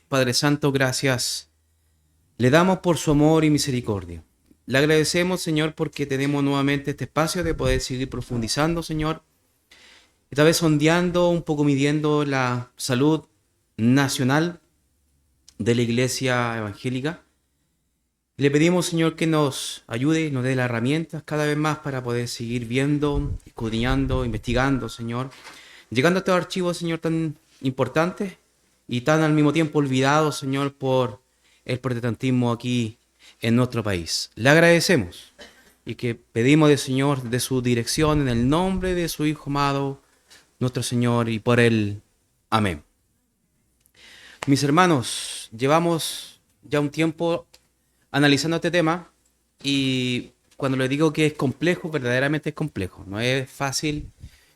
Padre Santo, gracias le damos por su amor y misericordia. Le agradecemos, Señor, porque tenemos nuevamente este espacio de poder seguir profundizando, Señor. Esta vez sondeando, un poco midiendo la salud nacional de la Iglesia Evangélica. Le pedimos, Señor, que nos ayude y nos dé las herramientas cada vez más para poder seguir viendo, escudriñando, investigando, Señor. Llegando a estos archivos, Señor, tan importantes y tan al mismo tiempo olvidados, Señor, por el protestantismo aquí en nuestro país. Le agradecemos y que pedimos del Señor de su dirección en el nombre de su Hijo amado, nuestro Señor, y por él. Amén. Mis hermanos, llevamos ya un tiempo analizando este tema y cuando les digo que es complejo, verdaderamente es complejo. No es fácil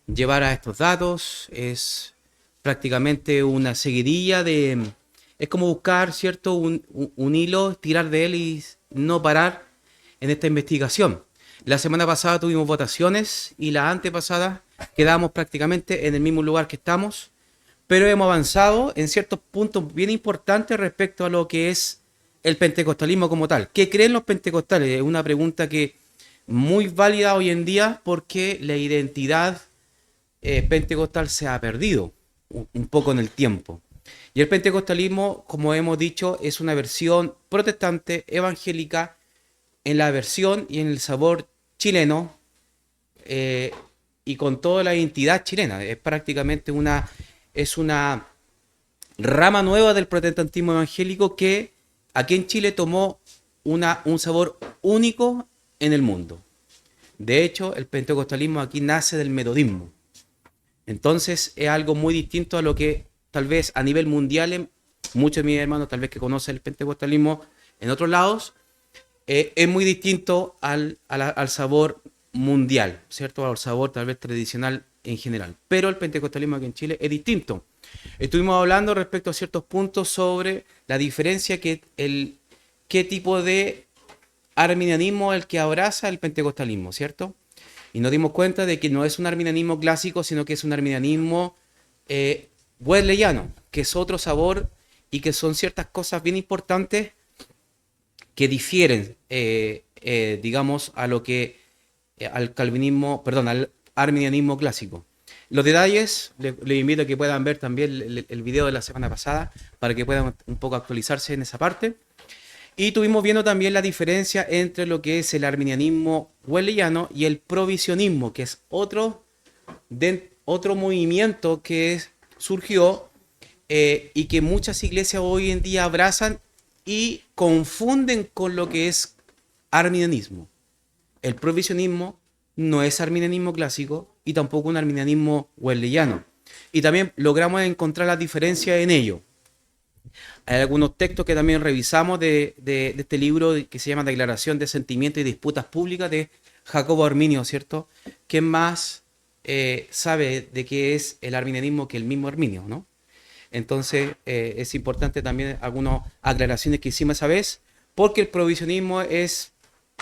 llevar a estos datos, es prácticamente una seguidilla de... Es como buscar, ¿cierto? Un hilo, tirar de él y no parar en esta investigación. La semana pasada tuvimos votaciones y la antepasada quedamos prácticamente en el mismo lugar que estamos, pero hemos avanzado en ciertos puntos bien importantes respecto a lo que es el pentecostalismo como tal. ¿Qué creen los pentecostales? Es una pregunta que muy válida hoy en día porque la identidad pentecostal se ha perdido un poco en el tiempo. Y el pentecostalismo, como hemos dicho, es una versión protestante evangélica en la versión y en el sabor chileno y con toda la identidad chilena. Es prácticamente una rama nueva del protestantismo evangélico que aquí en Chile tomó un sabor único en el mundo. De hecho, el pentecostalismo aquí nace del metodismo. Entonces es algo muy distinto a lo que tal vez a nivel mundial, muchos de mis hermanos tal vez que conocen el pentecostalismo en otros lados, es muy distinto al sabor mundial, ¿cierto? Al sabor tal vez tradicional en general. Pero el pentecostalismo aquí en Chile es distinto. Estuvimos hablando respecto a ciertos puntos sobre la diferencia qué tipo de arminianismo es el que abraza el pentecostalismo, ¿cierto? Y nos dimos cuenta de que no es un arminianismo clásico, sino que es un arminianismo wesleyano, que es otro sabor y que son ciertas cosas bien importantes que difieren, digamos, a lo que al calvinismo, perdón, al arminianismo clásico. Los detalles, les invito a que puedan ver también el video de la semana pasada para que puedan un poco actualizarse en esa parte. Y estuvimos viendo también la diferencia entre lo que es el arminianismo wesleyano y el provisionismo, que es otro movimiento que surgió y que muchas iglesias hoy en día abrazan y confunden con lo que es arminianismo. El provisionismo no es arminianismo clásico y tampoco un arminianismo wesleyano. Y también logramos encontrar la diferencia en ello. Hay algunos textos que también revisamos de este libro que se llama Declaración de Sentimientos y Disputas Públicas de Jacobo Arminio, ¿cierto? ¿Quién más sabe de qué es el arminianismo que el mismo Arminio, ¿no? Entonces es importante también algunas aclaraciones que hicimos esa vez, porque el provisionismo es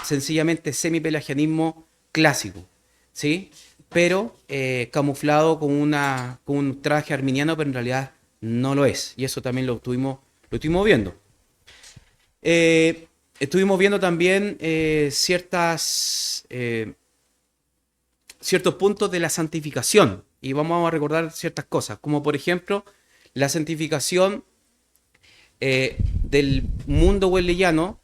sencillamente semipelagianismo clásico, ¿sí? Pero camuflado con un traje arminiano, pero en realidad no lo es. Y eso también lo estuvimos viendo. Estuvimos viendo también ciertos puntos de la santificación. Y vamos a recordar ciertas cosas, como por ejemplo la santificación del mundo wesleyano.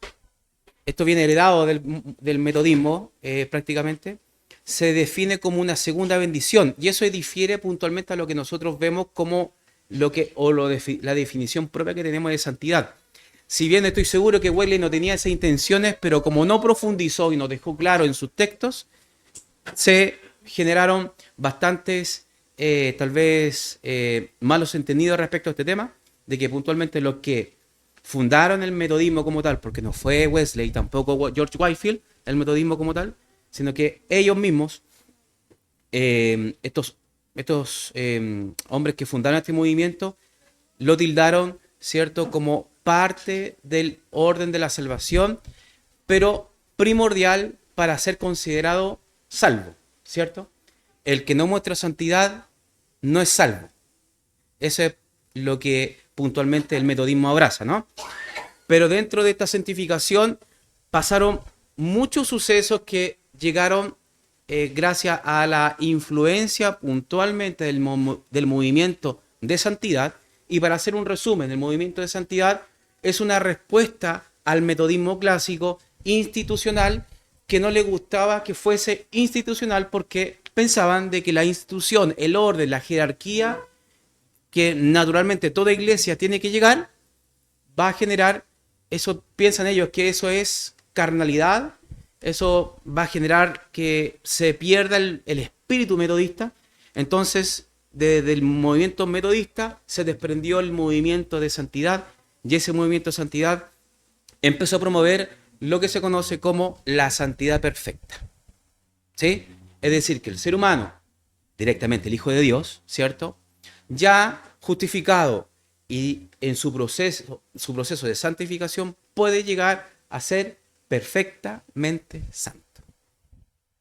Esto viene heredado del metodismo prácticamente. Se define como una segunda bendición. Y eso difiere puntualmente a lo que nosotros vemos como la definición propia que tenemos de santidad. Si bien estoy seguro que Wesley no tenía esas intenciones, pero como no profundizó y nos dejó claro en sus textos, se generaron bastantes, tal vez, malos entendidos respecto a este tema, de que puntualmente los que fundaron el metodismo como tal, porque no fue Wesley, tampoco George Whitefield, el metodismo como tal, sino que ellos mismos, estos hombres que fundaron este movimiento, lo tildaron, ¿cierto?, como parte del orden de la salvación, pero primordial para ser considerado salvo, ¿cierto? El que no muestra santidad no es salvo. Eso es lo que puntualmente el metodismo abraza, ¿no? Pero dentro de esta santificación pasaron muchos sucesos que llegaron gracias a la influencia puntualmente del movimiento de santidad. Y para hacer un resumen, el movimiento de santidad es una respuesta al metodismo clásico institucional que no le gustaba que fuese institucional porque pensaban de que la institución, el orden, la jerarquía, que naturalmente toda iglesia tiene que llegar, va a generar, eso piensan ellos que eso es carnalidad, eso va a generar que se pierda el espíritu metodista. Entonces, desde el movimiento metodista se desprendió el movimiento de santidad y ese movimiento de santidad empezó a promover lo que se conoce como la santidad perfecta. ¿Sí? Es decir, que el ser humano, directamente el Hijo de Dios, ¿cierto? Ya justificado y en su proceso de santificación puede llegar a ser perfectamente santo.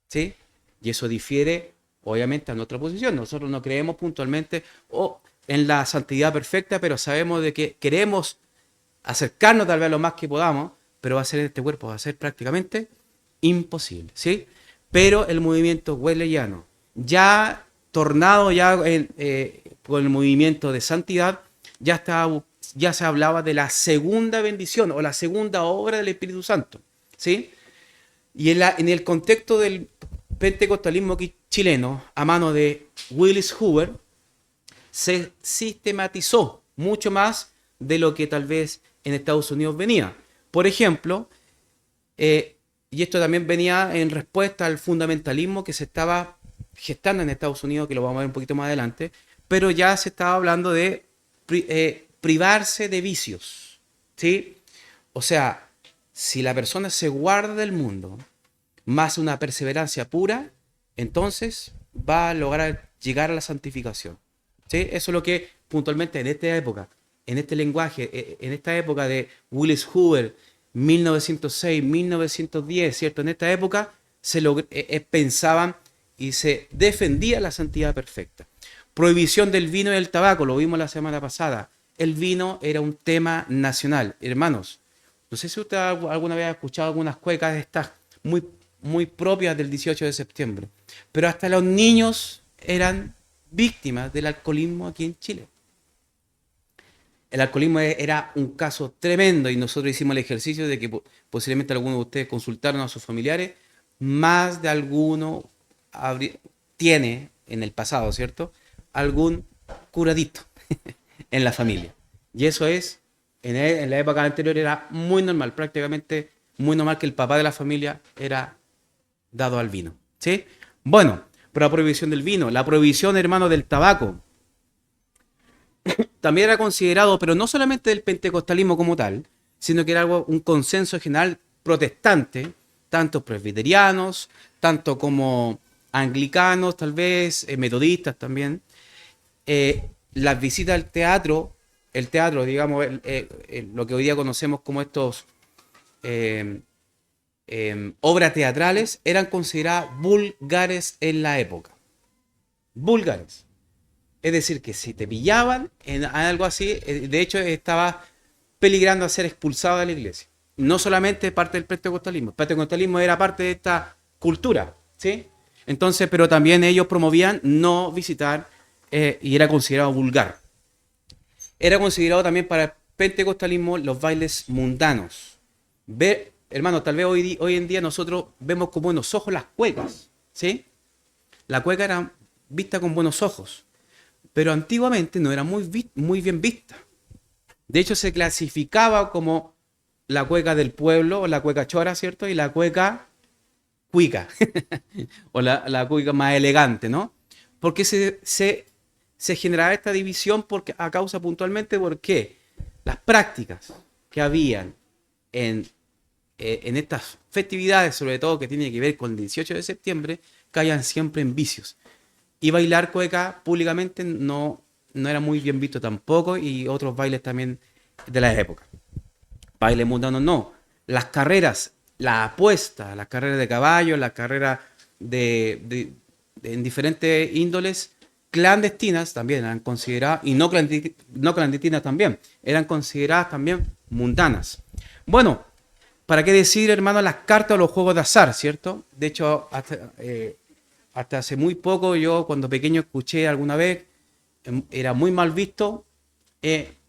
¿Sí? Y eso difiere, obviamente, a nuestra posición. Nosotros no creemos puntualmente en la santidad perfecta, pero sabemos de que queremos acercarnos tal vez a lo más que podamos, pero va a ser este cuerpo, va a ser prácticamente imposible, ¿sí? Pero el movimiento wesleyano, ya tornado ya con el movimiento de santidad, ya se hablaba de la segunda bendición o la segunda obra del Espíritu Santo, ¿sí? Y en el contexto del pentecostalismo chileno, a mano de Willis Hoover, se sistematizó mucho más de lo que tal vez en Estados Unidos venía. Por ejemplo, y esto también venía en respuesta al fundamentalismo que se estaba gestando en Estados Unidos, que lo vamos a ver un poquito más adelante, pero ya se estaba hablando de privarse de vicios, ¿sí? O sea, si la persona se guarda del mundo, más una perseverancia pura, entonces va a lograr llegar a la santificación, ¿sí? Eso es lo que puntualmente en esta época, en este lenguaje, en esta época de Willis Hoover, 1906, 1910, ¿cierto? En esta época pensaban y se defendía la santidad perfecta. Prohibición del vino y el tabaco, lo vimos la semana pasada. El vino era un tema nacional. Hermanos, no sé si usted alguna vez ha escuchado algunas cuecas de estas muy, muy propias del 18 de septiembre, pero hasta los niños eran víctimas del alcoholismo aquí en Chile. El alcoholismo era un caso tremendo y nosotros hicimos el ejercicio de que posiblemente algunos de ustedes consultaron a sus familiares, más de alguno tiene en el pasado, ¿cierto? Algún curadito en la familia. Y eso es, en la época anterior era muy normal, prácticamente muy normal que el papá de la familia era dado al vino, ¿sí? Bueno, pero la prohibición del vino, la prohibición, hermano, del tabaco, también era considerado, pero no solamente del pentecostalismo como tal, sino que era un consenso general protestante, tanto presbiterianos, tanto como anglicanos, tal vez, metodistas también. Las visitas al teatro, el teatro, digamos, lo que hoy día conocemos como estos obras teatrales, eran consideradas vulgares en la época. Vulgares. Es decir, que si te pillaban en algo así, de hecho estaba peligrando a ser expulsado de la iglesia. No solamente parte del pentecostalismo. El pentecostalismo era parte de esta cultura, ¿sí? Entonces, pero también ellos promovían no visitar y era considerado vulgar. Era considerado también para el pentecostalismo los bailes mundanos. Hermano, tal vez hoy en día nosotros vemos con buenos ojos las cuecas, ¿sí? La cueca era vista con buenos ojos. Pero antiguamente no era muy bien vista. De hecho, se clasificaba como la cueca del pueblo, o la cueca chora, ¿cierto? Y la cueca cuica, o la cueca más elegante, ¿no? Porque se generaba esta división a causa puntualmente porque las prácticas que habían en estas festividades, sobre todo que tienen que ver con el 18 de septiembre, caían siempre en vicios. Y bailar cueca públicamente no era muy bien visto tampoco, y otros bailes también de la época. Bailes mundanos no. Las carreras, la apuesta, las carreras de caballo, las carreras en diferentes índoles, clandestinas también eran consideradas, y no clandestinas también, eran consideradas también mundanas. Bueno, ¿para qué decir, hermano, las cartas o los juegos de azar, cierto? De hecho, hasta hace muy poco, yo cuando pequeño escuché alguna vez, era muy mal visto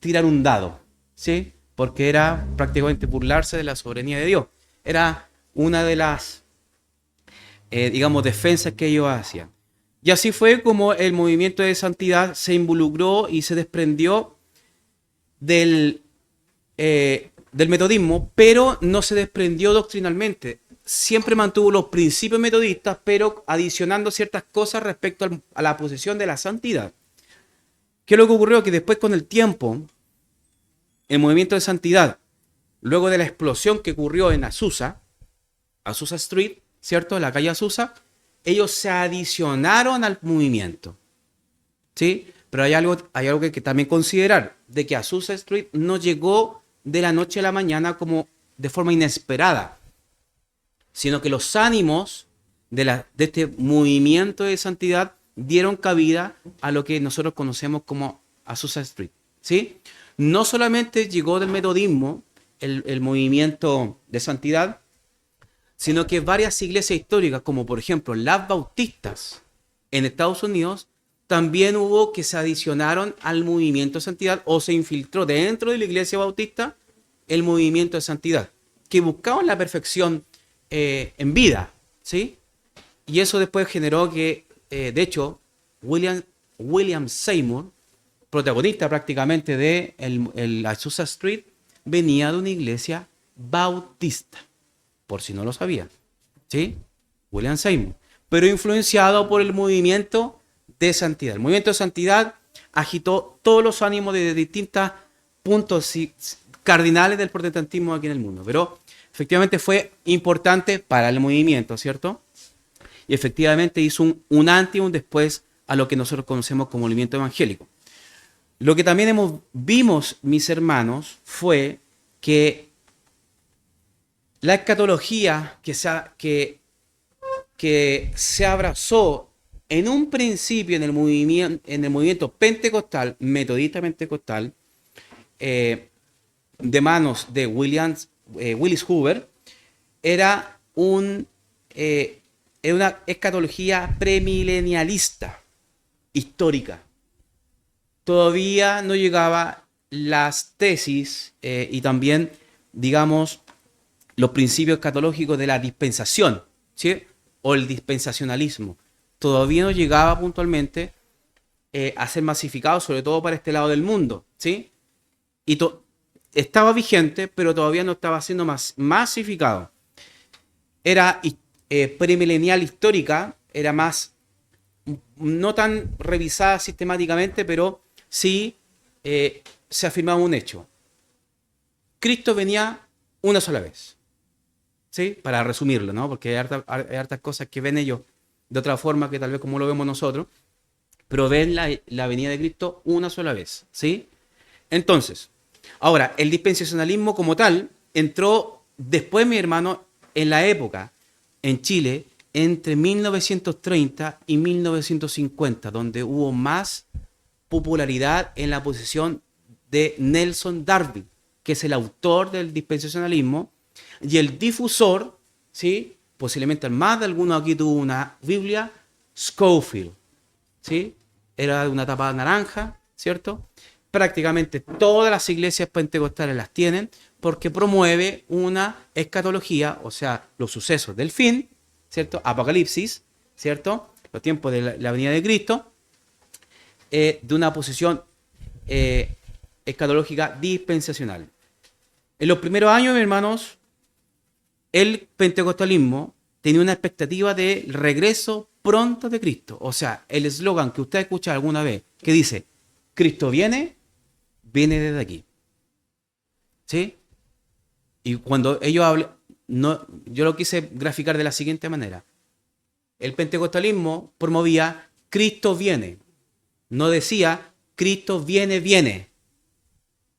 tirar un dado, ¿sí? Porque era prácticamente burlarse de la soberanía de Dios. Era una de las, digamos, defensas que ellos hacían. Y así fue como el movimiento de santidad se involucró y se desprendió del metodismo, pero no se desprendió doctrinalmente. Siempre mantuvo los principios metodistas, pero adicionando ciertas cosas respecto a la posición de la santidad. ¿Qué es lo que ocurrió? Que después, con el tiempo, el movimiento de santidad, luego de la explosión que ocurrió en Azusa Street, ¿cierto? En la calle Azusa, ellos se adicionaron al movimiento, ¿sí? Pero hay algo que también considerar, de que Azusa Street no llegó de la noche a la mañana como de forma inesperada, sino que los ánimos de este movimiento de santidad dieron cabida a lo que nosotros conocemos como Azusa Street, ¿sí? No solamente llegó del metodismo el movimiento de santidad, sino que varias iglesias históricas, como por ejemplo las bautistas en Estados Unidos, también hubo que se adicionaron al movimiento de santidad o se infiltró dentro de la iglesia bautista el movimiento de santidad, que buscaban la perfección en vida, ¿sí? Y eso después generó que, de hecho, William Seymour, protagonista prácticamente de el Azusa Street, venía de una iglesia bautista, por si no lo sabía, ¿sí? William Seymour, pero influenciado por el movimiento de santidad. El movimiento de santidad agitó todos los ánimos de distintos puntos cardinales del protestantismo aquí en el mundo, pero efectivamente fue importante para el movimiento, ¿cierto? Y efectivamente hizo un antes y un después a lo que nosotros conocemos como movimiento evangélico. Lo que también vimos, mis hermanos, fue que la escatología que se abrazó en un principio en el movimiento pentecostal, metodista pentecostal, de manos de Willis Hoover, era una escatología premilenialista, histórica. Todavía no llegaba las tesis y también, digamos, los principios escatológicos de la dispensación, ¿sí? O el dispensacionalismo. Todavía no llegaba puntualmente a ser masificado, sobre todo para este lado del mundo, ¿sí? Y estaba vigente, pero todavía no estaba siendo masificado. Era premilenial histórica, era más, no tan revisada sistemáticamente, pero sí se afirmaba un hecho. Cristo venía una sola vez, ¿sí? Para resumirlo, ¿no? Porque hay hartas cosas que ven ellos de otra forma que tal vez como lo vemos nosotros, pero ven la venida de Cristo una sola vez, ¿sí? Entonces, ahora, el dispensacionalismo como tal entró después, mi hermano, en la época, en Chile, entre 1930 y 1950, donde hubo más popularidad en la posición de Nelson Darby, que es el autor del dispensacionalismo, y el difusor, ¿sí? Posiblemente más de alguno aquí tuvo una Biblia, Scofield, ¿sí? Era de una tapa naranja, ¿cierto? Prácticamente todas las iglesias pentecostales las tienen porque promueve una escatología, o sea, los sucesos del fin, ¿cierto? Apocalipsis, ¿cierto? Los tiempos de la venida de Cristo, de una posición escatológica dispensacional. En los primeros años, mis hermanos, el pentecostalismo tenía una expectativa de regreso pronto de Cristo. O sea, el eslogan que usted ha escuchado alguna vez, que dice, Cristo viene desde aquí. ¿Sí? Y cuando ellos hablan, no, yo lo quise graficar de la siguiente manera. El pentecostalismo promovía Cristo viene. No decía Cristo viene.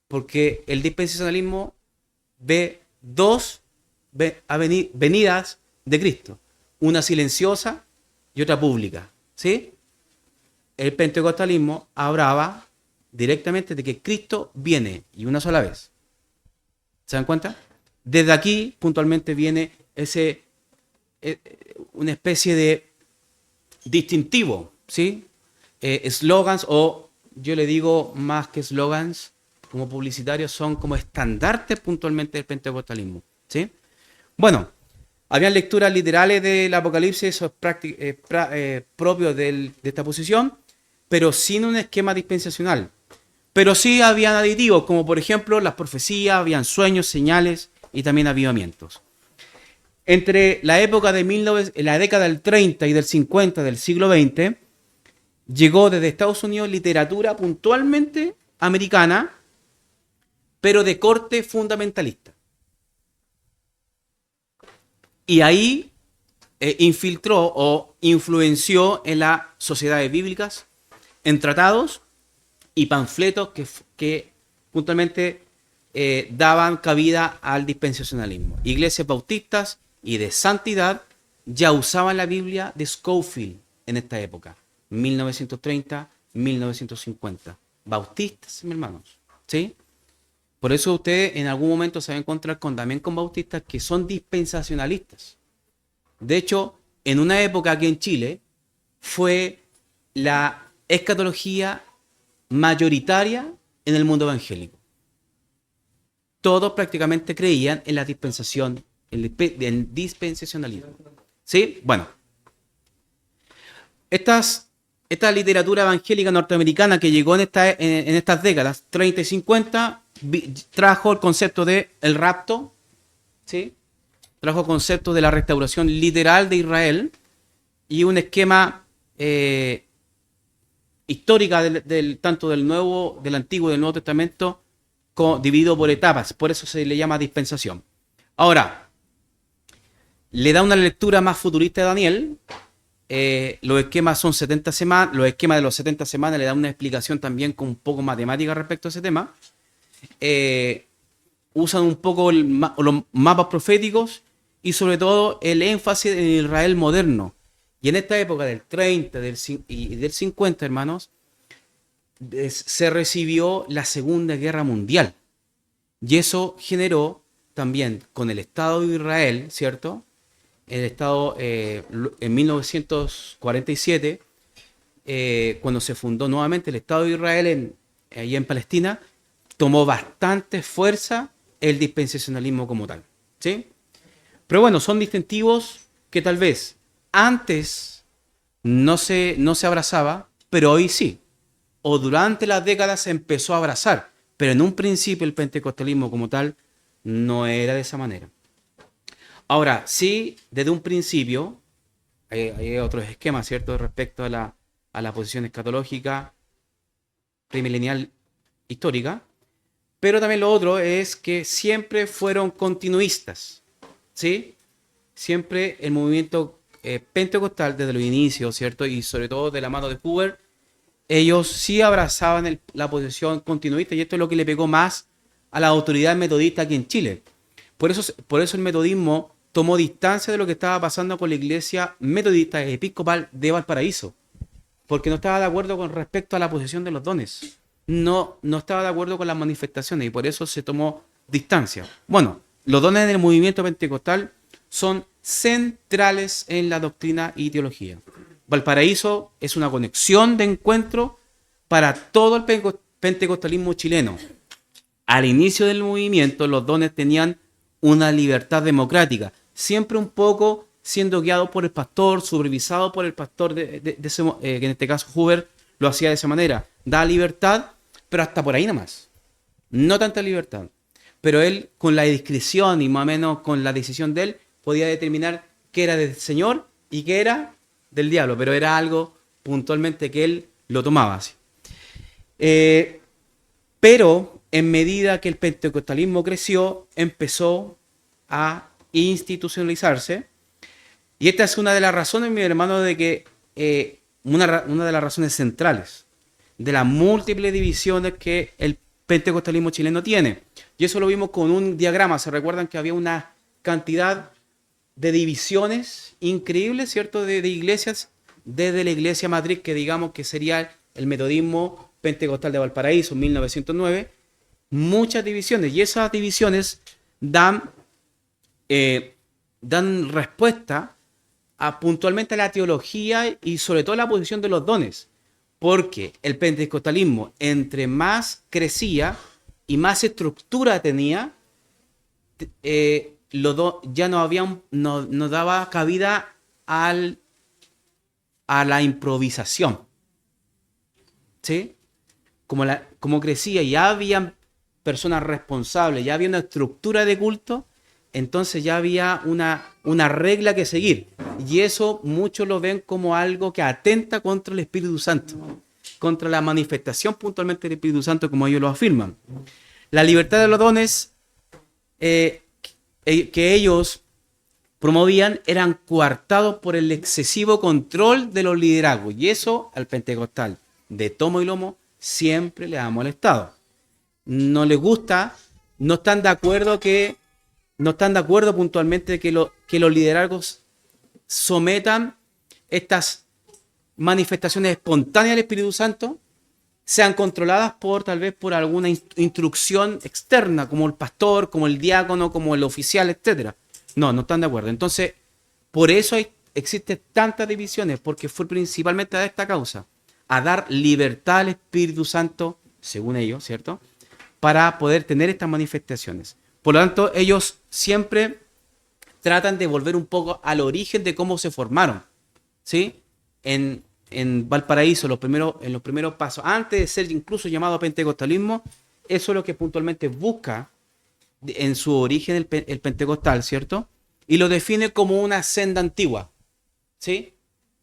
Porque el dispensacionalismo ve dos venidas de Cristo. Una silenciosa y otra pública. ¿Sí? el pentecostalismo hablaba directamente de que Cristo viene y una sola vez. ¿Se dan cuenta? Desde aquí puntualmente viene una especie de distintivo, ¿sí? Slogans, o yo le digo más que slogans, como publicitarios, son como estandartes puntualmente del pentecostalismo, ¿sí? Bueno, habían lecturas literales del Apocalipsis, eso es propio de esta posición, pero sin un esquema dispensacional. Pero sí habían aditivos, como por ejemplo las profecías, habían sueños, señales y también avivamientos. Entre la época de la década del 30 y del 50 del siglo XX, llegó desde Estados Unidos literatura puntualmente americana, pero de corte fundamentalista. Y ahí infiltró o influenció en las sociedades bíblicas, en tratados y panfletos que puntualmente daban cabida al dispensacionalismo. Iglesias bautistas y de santidad ya usaban la Biblia de Scofield en esta época, 1930, 1950. Bautistas, mis hermanos, ¿sí? Por eso ustedes en algún momento se van a encontrar también con bautistas que son dispensacionalistas. De hecho, en una época aquí en Chile fue la escatología mayoritaria en el mundo evangélico. Todos prácticamente creían en la dispensación, en dispensacionalismo. ¿Sí? Bueno, esta literatura evangélica norteamericana que llegó en estas décadas, 30 y 50, trajo el concepto de el rapto, ¿sí? Trajo el concepto de la restauración literal de Israel y un esquema histórica tanto del Antiguo y del Nuevo Testamento dividido por etapas, por eso se le llama dispensación. Ahora, le da una lectura más futurista de Daniel. Los esquemas son 70 semanas, los esquemas de los 70 semanas le dan una explicación también con un poco matemática respecto a ese tema. Usan un poco los mapas proféticos y sobre todo el énfasis en Israel moderno. Y en esta época del 30 y del 50, hermanos, se recibió la Segunda Guerra Mundial. Y eso generó también con el Estado de Israel, ¿cierto? El Estado en 1947, cuando se fundó nuevamente el Estado de Israel allí en Palestina, tomó bastante fuerza el dispensacionalismo como tal, ¿sí? Pero bueno, son distintivos que tal vez antes no se abrazaba, pero hoy sí. O durante las décadas se empezó a abrazar, pero en un principio el pentecostalismo como tal no era de esa manera. Ahora, sí, desde un principio, hay otros esquemas, ¿cierto?, respecto a la posición escatológica premilenial histórica, pero también lo otro es que siempre fueron continuistas, ¿sí? Siempre el movimiento pentecostal desde los inicios, ¿cierto?, y sobre todo de la mano de Hoover, ellos sí abrazaban la posición continuista, y esto es lo que le pegó más a la autoridad metodista aquí en Chile. Por eso el metodismo tomó distancia de lo que estaba pasando con la iglesia metodista episcopal de Valparaíso, porque no estaba de acuerdo con respecto a la posición de los dones. No estaba de acuerdo con las manifestaciones y por eso se tomó distancia. Bueno, los dones del movimiento pentecostal son centrales en la doctrina y teología. Valparaíso es una conexión de encuentro para todo el pentecostalismo chileno. Al inicio del movimiento, los dones tenían una libertad democrática, siempre un poco siendo guiado por el pastor, supervisado por el pastor, que en este caso Hoover lo hacía de esa manera. Da libertad, pero hasta por ahí nomás. No tanta libertad. Pero él, con la discreción y más o menos con la decisión de él, podía determinar qué era del Señor y qué era del diablo, pero era algo puntualmente que él lo tomaba así. Pero en medida que el pentecostalismo creció, empezó a institucionalizarse. Y esta es una de las razones, mi hermano, de que una de las razones centrales de las múltiples divisiones que el pentecostalismo chileno tiene. Y eso lo vimos con un diagrama. ¿Se recuerdan que había una cantidad de divisiones increíbles, ¿cierto? De iglesias desde la iglesia matriz, que digamos que sería el metodismo pentecostal de Valparaíso, 1909, muchas divisiones, y esas divisiones dan respuesta puntualmente a la teología y sobre todo a la posición de los dones, porque el pentecostalismo, entre más crecía y más estructura tenía, ya no daba cabida a la improvisación. ¿Sí? Como crecía, ya había personas responsables, ya había una estructura de culto, entonces ya había una regla que seguir. Y eso muchos lo ven como algo que atenta contra el Espíritu Santo, contra la manifestación puntualmente del Espíritu Santo, como ellos lo afirman. La libertad de los dones que ellos promovían eran coartados por el excesivo control de los liderazgos. Y eso al pentecostal de tomo y lomo siempre le ha molestado. No les gusta, no están de acuerdo puntualmente que los liderazgos sometan estas manifestaciones espontáneas del Espíritu Santo, sean controladas tal vez por alguna instrucción externa, como el pastor, como el diácono, como el oficial, etc. No están de acuerdo. Entonces, por eso existen tantas divisiones, porque fue principalmente a esta causa, a dar libertad al Espíritu Santo, según ellos, ¿cierto?, para poder tener estas manifestaciones. Por lo tanto, ellos siempre tratan de volver un poco al origen de cómo se formaron, ¿sí? En Valparaíso, en los primeros pasos, antes de ser incluso llamado pentecostalismo, eso es lo que puntualmente busca en su origen el pentecostal, ¿cierto? Y lo define como una senda antigua, ¿sí?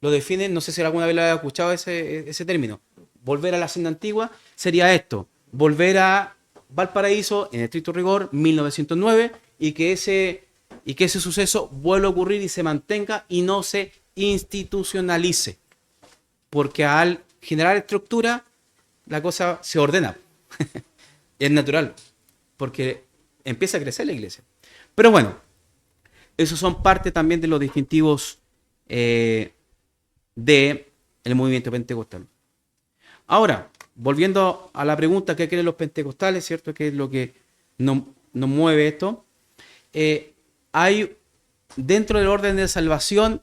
Lo define, no sé si alguna vez lo había escuchado ese término. Volver a la senda antigua sería esto, volver a Valparaíso, en estricto rigor, 1909, y que ese suceso vuelva a ocurrir y se mantenga y no se institucionalice. Porque al generar estructura, la cosa se ordena. Es natural, porque empieza a crecer la iglesia. Pero bueno, esos son parte también de los distintivos del movimiento pentecostal. Ahora, volviendo a la pregunta, ¿qué creen los pentecostales? ¿Cierto? ¿Qué es lo que nos mueve esto? Hay, dentro del orden de salvación,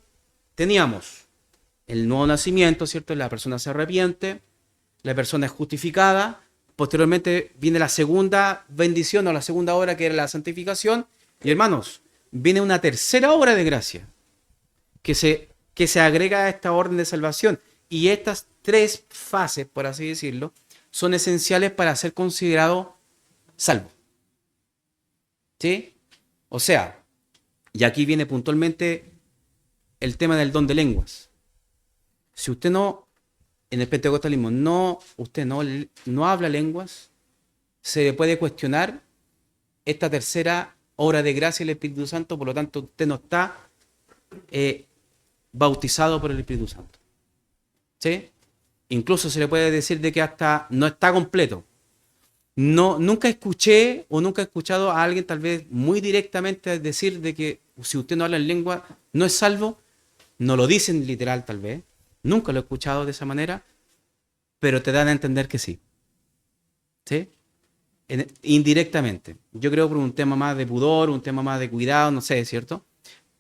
teníamos el nuevo nacimiento, ¿cierto? La persona se arrepiente, la persona es justificada, posteriormente viene la segunda bendición o la segunda obra, que era la santificación, y hermanos, viene una tercera obra de gracia que se agrega a esta orden de salvación, y estas tres fases, por así decirlo, son esenciales para ser considerado salvo. ¿Sí? O sea, y aquí viene puntualmente el tema del don de lenguas. Si usted en el pentecostalismo, usted no habla lenguas, se le puede cuestionar esta tercera obra de gracia del Espíritu Santo, por lo tanto usted no está bautizado por el Espíritu Santo. ¿Sí? Incluso se le puede decir de que hasta no está completo. Nunca escuché o nunca he escuchado a alguien tal vez muy directamente decir de que si usted no habla en lengua no es salvo. No lo dicen literal tal vez. Nunca lo he escuchado de esa manera, pero te dan a entender que sí. ¿Sí? Indirectamente. Yo creo por un tema más de pudor, un tema más de cuidado, no sé, ¿cierto?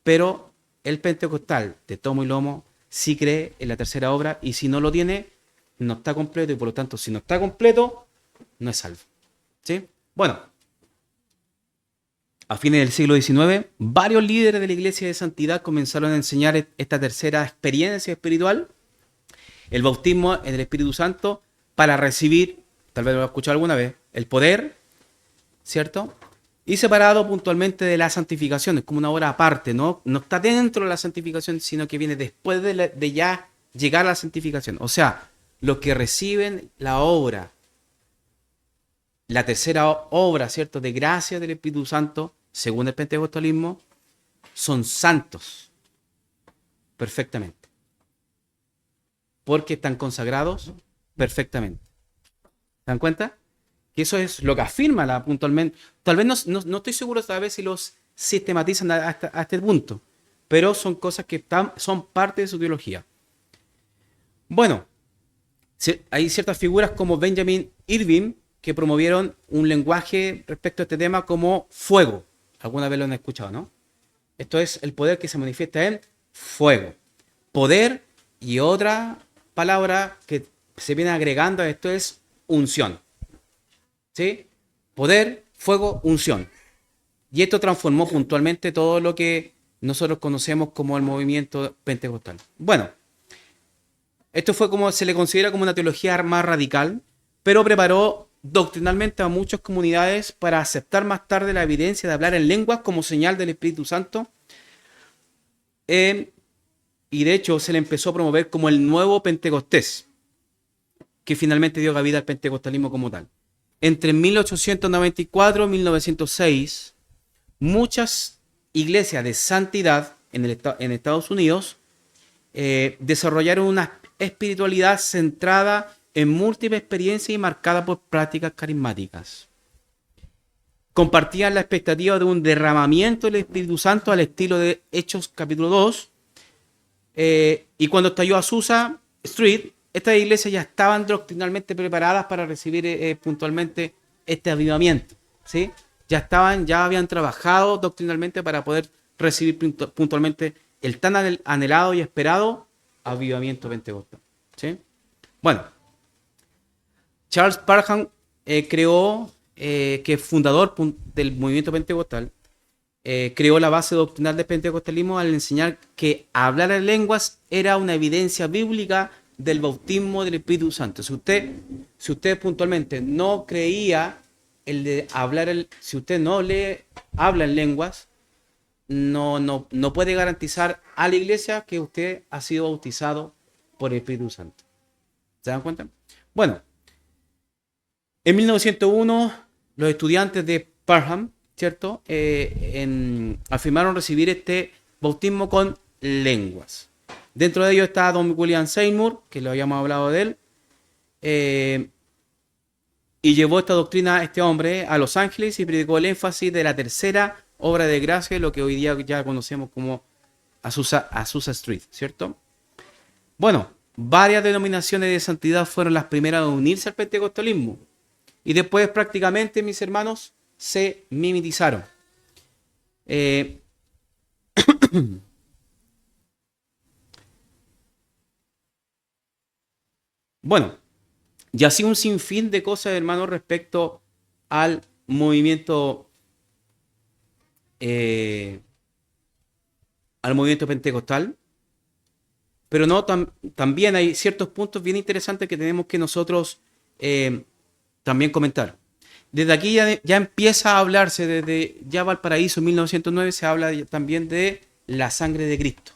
Pero el pentecostal de tomo y lomo sí cree en la tercera obra, y si no lo tiene, no está completo, y por lo tanto, si no está completo, no es salvo. ¿Sí? Bueno, a fines del siglo XIX, varios líderes de la Iglesia de Santidad comenzaron a enseñar esta tercera experiencia espiritual, el bautismo en el Espíritu Santo, para recibir, tal vez lo he escuchado alguna vez, el poder, ¿cierto? Y separado puntualmente de la santificación, es como una obra aparte, ¿no? No está dentro de la santificación, sino que viene después de ya llegar a la santificación. O sea, los que reciben la obra, la tercera obra, ¿cierto?, de gracia del Espíritu Santo, según el pentecostalismo, son santos perfectamente, porque están consagrados perfectamente. ¿Se dan cuenta? Que eso es lo que afirma puntualmente. Tal vez no estoy seguro, tal vez si los sistematizan hasta este punto, pero son cosas que son parte de su teología. Bueno, hay ciertas figuras como Benjamin Irving que promovieron un lenguaje respecto a este tema como fuego. Alguna vez lo han escuchado, ¿no? Esto es el poder que se manifiesta en fuego. Poder, y otra palabra que se viene agregando a esto es unción. ¿Sí? Poder, fuego, unción. Y esto transformó puntualmente todo lo que nosotros conocemos como el movimiento pentecostal. Bueno, esto fue como se le considera como una teología más radical, pero preparó doctrinalmente a muchas comunidades para aceptar más tarde la evidencia de hablar en lenguas como señal del Espíritu Santo. Y de hecho se le empezó a promover como el nuevo Pentecostés, que finalmente dio cabida al pentecostalismo como tal. Entre 1894 y 1906, muchas iglesias de santidad en Estados Unidos desarrollaron una espiritualidad centrada en múltiples experiencias y marcada por prácticas carismáticas. Compartían la expectativa de un derramamiento del Espíritu Santo al estilo de Hechos capítulo 2. Y cuando estalló Azusa Street, estas iglesias ya estaban doctrinalmente preparadas para recibir puntualmente este avivamiento, ¿sí? Ya habían trabajado doctrinalmente para poder recibir puntualmente el tan anhelado y esperado avivamiento pentecostal, ¿sí? Bueno, Charles Parham creó, que es fundador del movimiento pentecostal, creó la base doctrinal del pentecostalismo al enseñar que hablar en lenguas era una evidencia bíblica del bautismo del Espíritu Santo. Si usted puntualmente no creía el de hablar, si usted no le habla en lenguas, no puede garantizar a la iglesia que usted ha sido bautizado por el Espíritu Santo. ¿Se dan cuenta? Bueno, en 1901 los estudiantes de Parham, ¿cierto? Afirmaron recibir este bautismo con lenguas. Dentro de ellos está Don William Seymour, que lo habíamos hablado de él, y llevó esta doctrina este hombre a Los Ángeles y predicó el énfasis de la tercera obra de gracia, lo que hoy día ya conocemos como Azusa Street, ¿cierto? Bueno, varias denominaciones de santidad fueron las primeras a unirse al pentecostalismo y después prácticamente, mis hermanos, se mimetizaron. Bueno, y así un sinfín de cosas, hermanos, respecto al movimiento pentecostal. Pero no, también hay ciertos puntos bien interesantes que tenemos que nosotros también comentar. Desde aquí ya empieza a hablarse, desde ya Valparaíso 1909 se habla también de la sangre de Cristo.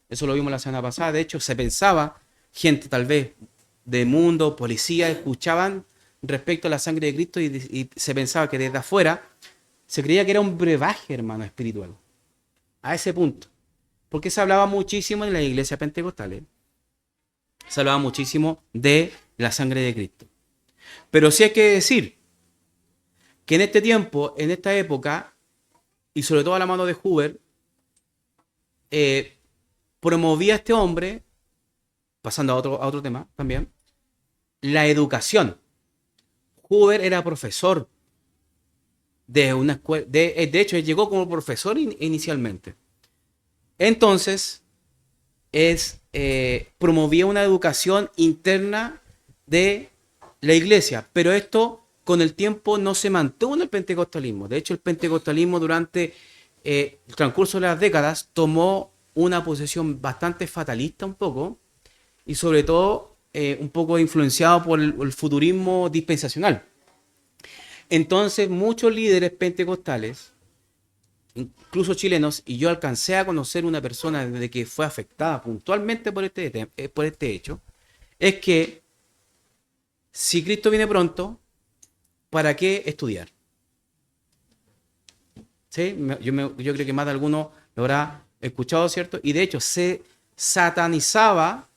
Eso lo vimos la semana pasada. De hecho, se pensaba, gente tal vez de mundo, policía, escuchaban respecto a la sangre de Cristo y se pensaba que desde afuera se creía que era un brebaje, hermano, espiritual. A ese punto. Porque se hablaba muchísimo en la iglesia pentecostal. Se hablaba muchísimo de la sangre de Cristo. Pero sí hay que decir que en este tiempo, en esta época, y sobre todo a la mano de Hoover, promovía a este hombre, pasando a otro tema también, la educación. Hoover era profesor de una escuela, de hecho, él llegó como profesor inicialmente. Entonces, promovía una educación interna de la iglesia, pero esto con el tiempo no se mantuvo en el pentecostalismo. De hecho, el pentecostalismo durante el transcurso de las décadas tomó una posición bastante fatalista un poco, y sobre todo un poco influenciado por el futurismo dispensacional. Entonces, muchos líderes pentecostales, incluso chilenos, y yo alcancé a conocer una persona de que fue afectada puntualmente por este hecho, es que si Cristo viene pronto, ¿para qué estudiar? ¿Sí? Yo creo que más de alguno lo habrá escuchado, ¿cierto? Y de hecho se satanizaba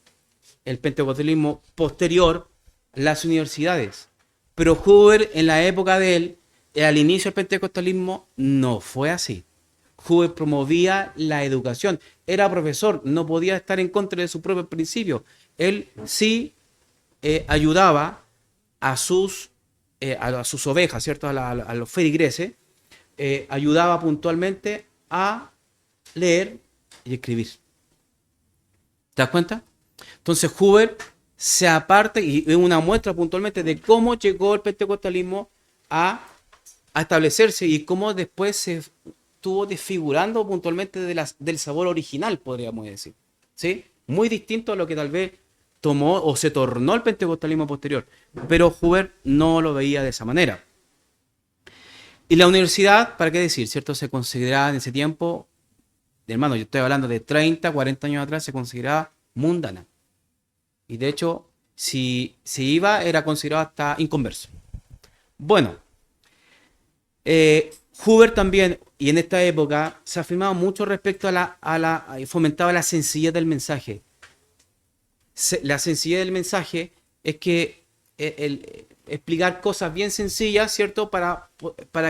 el pentecostalismo posterior las universidades. Pero Hoover, en la época de él, al inicio del pentecostalismo, no fue así. Hoover promovía la educación. Era profesor, no podía estar en contra de su propio principio. él sí ayudaba a sus ovejas, ¿cierto? A los feligreses, ayudaba puntualmente a leer y escribir. ¿Te das cuenta? Entonces Hoover se aparta y es una muestra puntualmente de cómo llegó el pentecostalismo a establecerse y cómo después se estuvo desfigurando puntualmente del sabor original, podríamos decir. ¿Sí? Muy distinto a lo que tal vez tomó o se tornó el pentecostalismo posterior. Pero Hoover no lo veía de esa manera. Y la universidad, ¿para qué decir? ¿Cierto? Se consideraba en ese tiempo, hermano, yo estoy hablando de 30, 40 años atrás, se consideraba mundana. Y de hecho, si se iba, era considerado hasta inconverso. Bueno, Hoover también, y en esta época, se afirmaba mucho respecto fomentaba la sencillez del mensaje. La sencillez del mensaje es que explicar cosas bien sencillas, ¿cierto? Para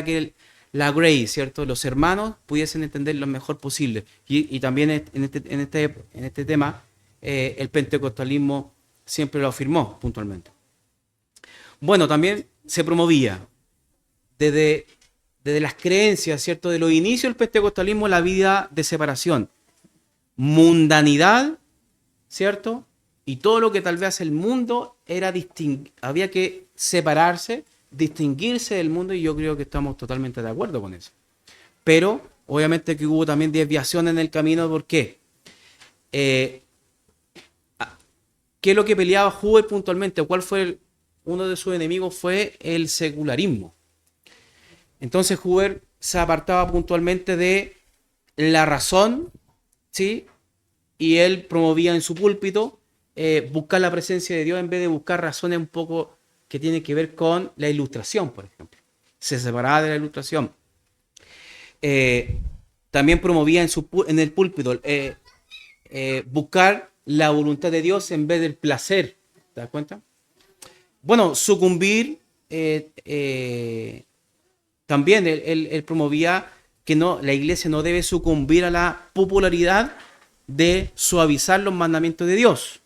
que la Grey, ¿cierto? Los hermanos pudiesen entender lo mejor posible. Y también en este tema, el pentecostalismo siempre lo afirmó puntualmente. Bueno, también se promovía desde las creencias, ¿cierto? De los inicios del pentecostalismo, la vida de separación, mundanidad, ¿cierto? Y todo lo que tal vez hace el mundo había que separarse, distinguirse del mundo, y yo creo que estamos totalmente de acuerdo con eso. Pero, obviamente que hubo también desviación en el camino. ¿Por qué? ¿Qué es lo que peleaba Hoover puntualmente? ¿Cuál fue uno de sus enemigos? Fue el secularismo. Entonces Hoover se apartaba puntualmente de la razón, ¿sí? Y él promovía en su púlpito buscar la presencia de Dios en vez de buscar razones un poco que tienen que ver con la ilustración, por ejemplo. Se separaba de la ilustración. También promovía en el púlpito buscar la voluntad de Dios en vez del placer. ¿Te das cuenta? Bueno, sucumbir, también él promovía que la iglesia no debe sucumbir a la popularidad de suavizar los mandamientos de Dios.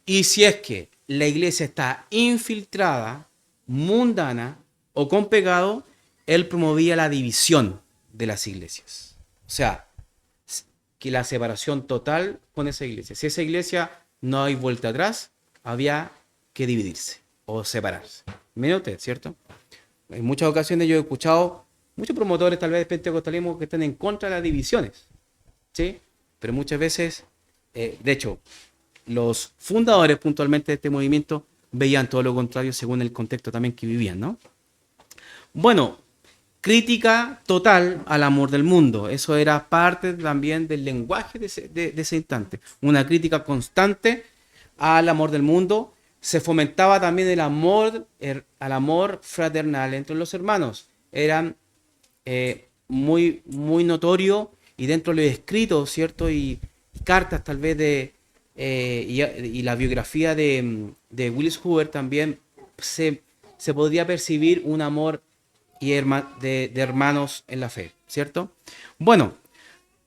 Y si es que la iglesia está infiltrada, mundana o con pecado, él promovía la división de las iglesias. O sea, que la separación total con esa iglesia. Si esa iglesia no hay vuelta atrás, había que dividirse o separarse. Mire usted, ¿cierto? En muchas ocasiones yo he escuchado muchos promotores tal vez de pentecostalismo que están en contra de las divisiones, ¿sí? Pero muchas veces, de hecho, los fundadores puntualmente de este movimiento veían todo lo contrario según el contexto también que vivían, ¿no? Bueno, crítica total al amor del mundo. Eso era parte también del lenguaje de ese instante. Una crítica constante al amor del mundo. Se fomentaba también al amor fraternal entre los hermanos. Eran muy, muy notorio, y dentro de los escritos, ¿cierto? Y cartas tal vez y la biografía de Willis Hoover también se podría percibir un amor de hermanos en la fe, ¿cierto? Bueno,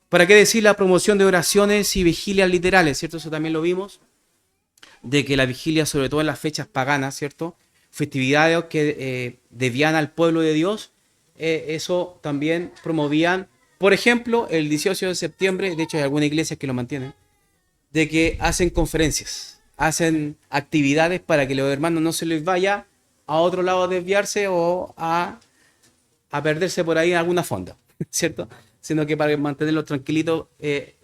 ¿para qué decir la promoción de oraciones y vigilias literales, ¿cierto? Eso también lo vimos, de que la vigilia, sobre todo en las fechas paganas, ¿cierto? Festividades que desvían al pueblo de Dios, eso también promovían. Por ejemplo, el 18 de septiembre, de hecho hay algunas iglesias que lo mantienen, de que hacen conferencias, hacen actividades para que los hermanos no se les vaya a otro lado a desviarse o a perderse por ahí en alguna fonda, ¿cierto? Sino que para mantenerlos tranquilitos,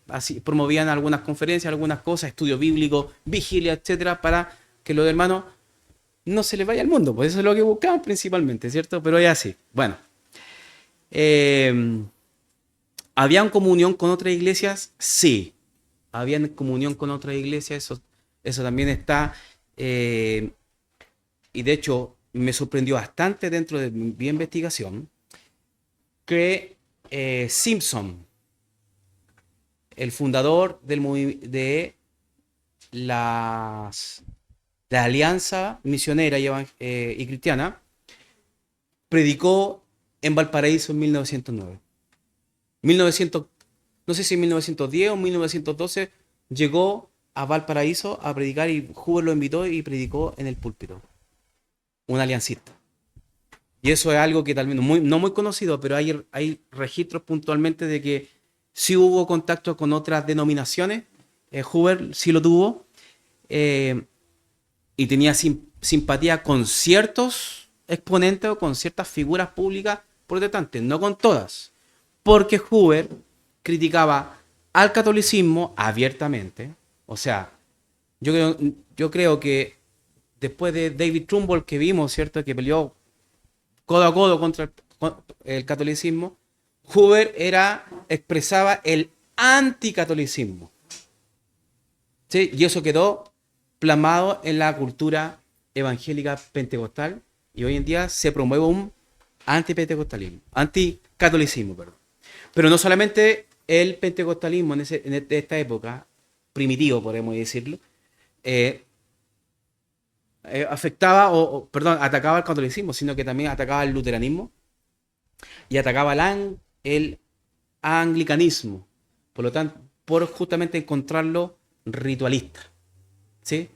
así promovían algunas conferencias, algunas cosas, estudio bíblico, vigilia, etcétera, para que los hermanos no se les vaya al mundo. Pues eso es lo que buscaban principalmente, ¿cierto? Pero es así. Bueno. ¿Habían comunión con otras iglesias? Sí. ¿Habían comunión con otras iglesias? Eso también está. Y de hecho, me sorprendió bastante dentro de mi investigación que Simpson, el fundador de la Alianza Misionera y Cristiana, predicó en Valparaíso en 1909. No sé si en 1910 o 1912 llegó a Valparaíso a predicar y Hoover lo invitó y predicó en el púlpito. Un aliancista. Y eso es algo que tal vez no muy conocido, pero hay registros puntualmente de que sí hubo contacto con otras denominaciones. Hoover sí lo tuvo. Y tenía simpatía con ciertos exponentes o con ciertas figuras públicas protestantes, no con todas. Porque Hoover criticaba al catolicismo abiertamente. O sea, yo creo que después de David Trumbull que vimos, ¿cierto? Que peleó codo a codo contra el catolicismo, Hoover expresaba el anticatolicismo. ¿Sí? Y eso quedó plasmado en la cultura evangélica pentecostal y hoy en día se promueve un anticatolicismo, perdón. Pero no solamente el pentecostalismo en esta época, primitivo podemos decirlo, atacaba al catolicismo, sino que también atacaba el luteranismo y atacaba el anglicanismo, por lo tanto, por justamente encontrarlo ritualista, ¿sí?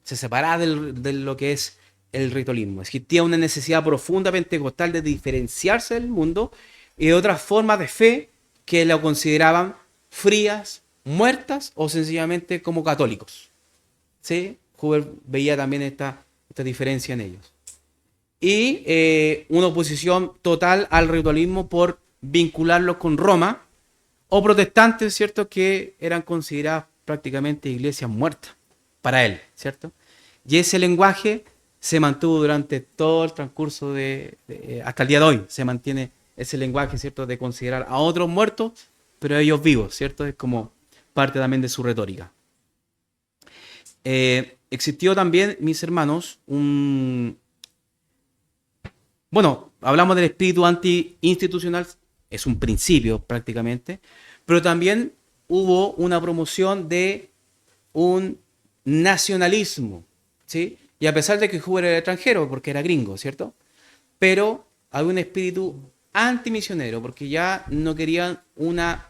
Se separaba de lo que es el ritualismo. Existía una necesidad profunda pentecostal de diferenciarse del mundo y de otras formas de fe que lo consideraban frías, muertas o sencillamente como católicos, ¿sí? Hoover veía también esta diferencia en ellos. Y una oposición total al ritualismo por vincularlos con Roma o protestantes, ¿cierto? Que eran consideradas prácticamente iglesias muertas para él, ¿cierto? Y ese lenguaje se mantuvo durante todo el transcurso hasta el día de hoy. Se mantiene ese lenguaje, ¿cierto? De considerar a otros muertos, pero a ellos vivos, ¿cierto? Es como parte también de su retórica. Existió también, mis hermanos, bueno, hablamos del espíritu anti-institucional, es un principio prácticamente, pero también hubo una promoción de un nacionalismo, ¿sí? Y a pesar de que Hoover era extranjero, porque era gringo, ¿cierto? Pero había un espíritu antimisionero, porque ya no querían una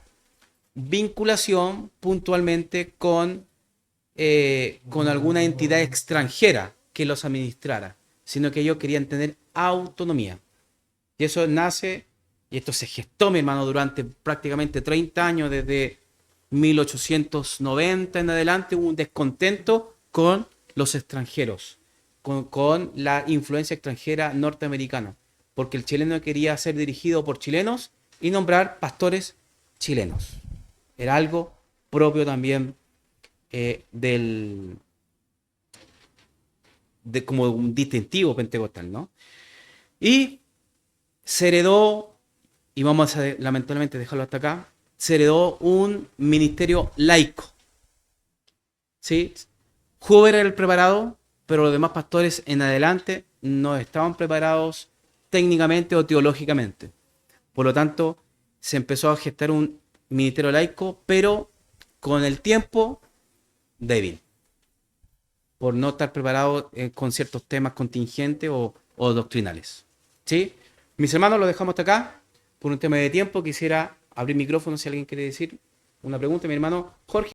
vinculación puntualmente con alguna entidad extranjera que los administrara, sino que ellos querían tener autonomía. Y eso nace, y esto se gestó, mi hermano, durante prácticamente 30 años, desde 1890 en adelante, hubo un descontento con los extranjeros, con la influencia extranjera norteamericana, porque el chileno quería ser dirigido por chilenos y nombrar pastores chilenos. Era algo propio también como un distintivo pentecostal, ¿no? Y se heredó, y vamos a lamentablemente dejarlo hasta acá, se heredó un ministerio laico, ¿sí? Hoover era el preparado, pero los demás pastores en adelante no estaban preparados técnicamente o teológicamente. Por lo tanto, se empezó a gestar un ministerio laico, pero con el tiempo débil, por no estar preparado con ciertos temas contingentes o doctrinales. ¿Sí? Mis hermanos, lo dejamos hasta acá. Por un tema de tiempo, quisiera abrir micrófono si alguien quiere decir una pregunta. Mi hermano Jorge.